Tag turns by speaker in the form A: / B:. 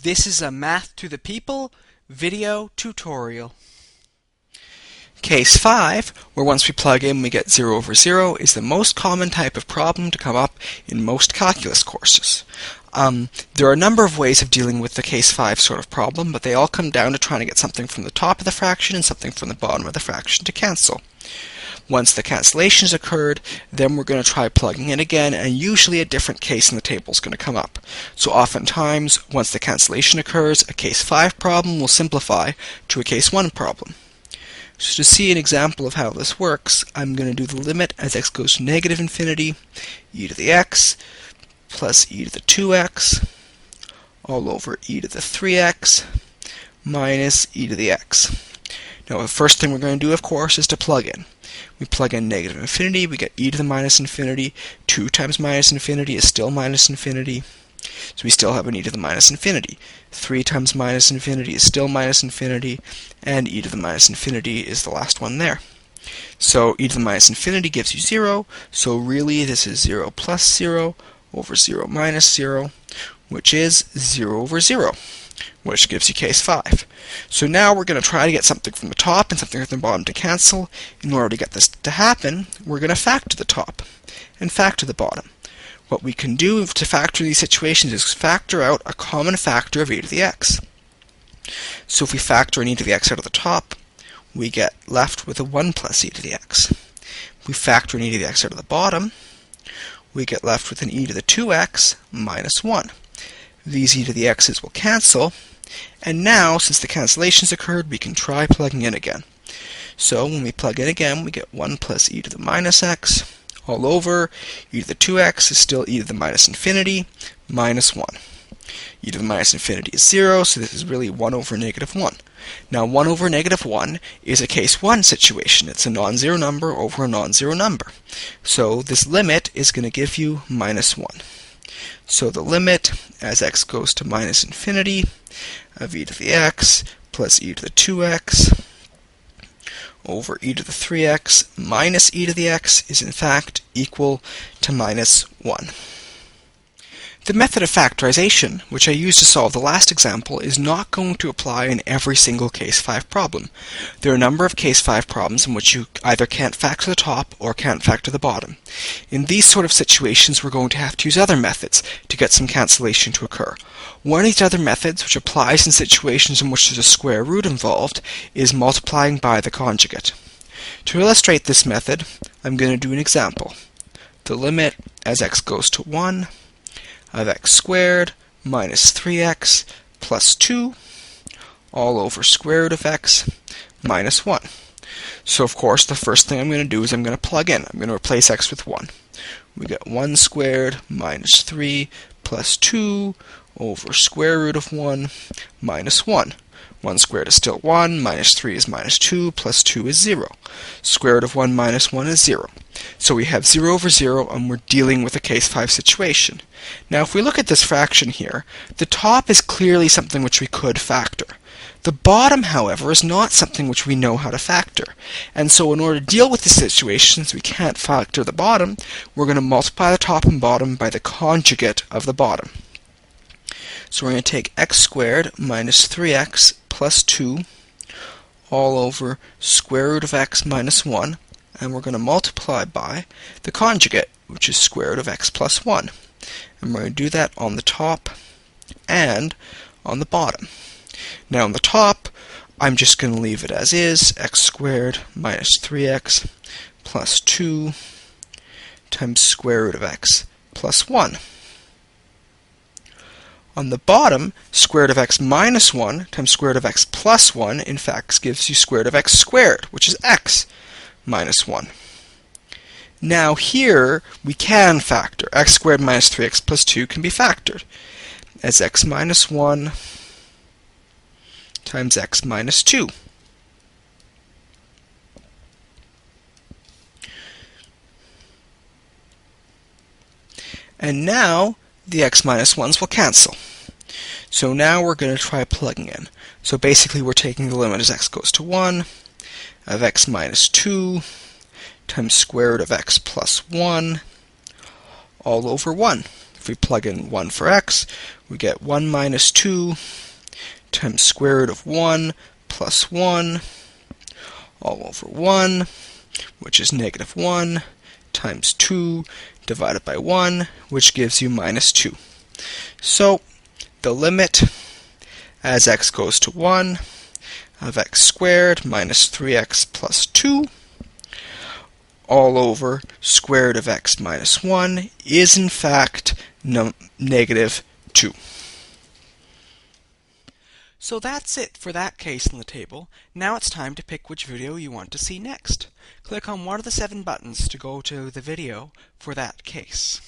A: This is a Math to the People video tutorial. Case 5, where once we plug in we get 0 over 0, is the most common type of problem to come up in most calculus courses. There are a number of ways of dealing with the case 5 sort of problem, but they all come down to trying to get something from the top of the fraction and something from the bottom of the fraction to cancel. Once the cancellation has occurred, then we're going to try plugging in again, and usually a different case in the table is going to come up. So oftentimes, once the cancellation occurs, a case 5 problem will simplify to a case 1 problem. So to see an example of how this works, I'm going to do the limit as x goes to negative infinity, e to the x, plus e to the 2x, all over e to the 3x, minus e to the x. Now the first thing we're going to do, of course, is to plug in. We plug in negative infinity, we get e to the minus infinity. 2 times minus infinity is still minus infinity. So we still have an e to the minus infinity. 3 times minus infinity is still minus infinity. And e to the minus infinity is the last one there. So e to the minus infinity gives you 0. So really this is 0 plus 0 over 0 minus 0, which is 0 over 0. Which gives you case 5. So now we're going to try to get something from the top and something from the bottom to cancel. In order to get this to happen, we're going to factor the top and factor the bottom. What we can do to factor these situations is factor out a common factor of e to the x. So if we factor an e to the x out of the top, we get left with a 1 plus e to the x. If we factor an e to the x out of the bottom, we get left with an e to the 2x minus 1. These e to the x's will cancel, and now, since the cancellation's occurred, we can try plugging in again. So when we plug in again, we get 1 plus e to the minus x, all over e to the 2x is still e to the minus infinity, minus 1. E to the minus infinity is 0, so this is really 1 over negative 1. Now 1 over negative 1 is a case 1 situation. It's a non-zero number over a non-zero number. So this limit is going to give you minus 1. So the limit, as x goes to minus infinity, of e to the x plus e to the 2x over e to the 3x minus e to the x is in fact equal to minus 1. The method of factorization, which I used to solve the last example, is not going to apply in every single case 5 problem. There are a number of case 5 problems in which you either can't factor the top or can't factor the bottom. In these sort of situations, we're going to have to use other methods to get some cancellation to occur. One of these other methods, which applies in situations in which there's a square root involved, is multiplying by the conjugate. To illustrate this method, I'm going to do an example. The limit as x goes to 1 of x squared minus 3x plus 2 all over square root of x minus 1. So of course the first thing I'm going to do is I'm going to plug in. I'm going to replace x with 1. We get 1 squared minus 3 plus 2 over square root of 1 minus 1. 1 squared is still 1, minus 3 is minus 2, plus 2 is 0. Square root of 1 minus 1 is 0. So we have 0 over 0, and we're dealing with a case 5 situation. Now if we look at this fraction here, the top is clearly something which we could factor. The bottom, however, is not something which we know how to factor. And so in order to deal with this situation, since we can't factor the bottom, we're going to multiply the top and bottom by the conjugate of the bottom. So we're going to take x squared minus 3x plus 2 all over square root of x minus 1, and we're going to multiply by the conjugate, which is square root of x plus 1. And we're going to do that on the top and on the bottom. Now on the top, I'm just going to leave it as is, x squared minus 3x plus 2 times square root of x plus 1. On the bottom, square root of x minus 1 times square root of x plus 1, in fact, gives you square root of x squared, which is x minus 1. Now here, we can factor. X squared minus 3x plus 2 can be factored as x minus 1 times x minus 2. And now, the x minus 1's will cancel. So now we're going to try plugging in. So basically we're taking the limit as x goes to 1 of x minus 2 times square root of x plus 1 all over 1. If we plug in 1 for x, we get 1 minus 2 times square root of 1 plus 1 all over 1, which is negative 1, times 2 divided by 1, which gives you minus 2. So the limit as x goes to 1 of x squared minus 3x plus 2 all over square root of x minus 1 is in fact negative 2. So that's it for that case in the table. Now it's time to pick which video you want to see next. Click on one of the 7 buttons to go to the video for that case.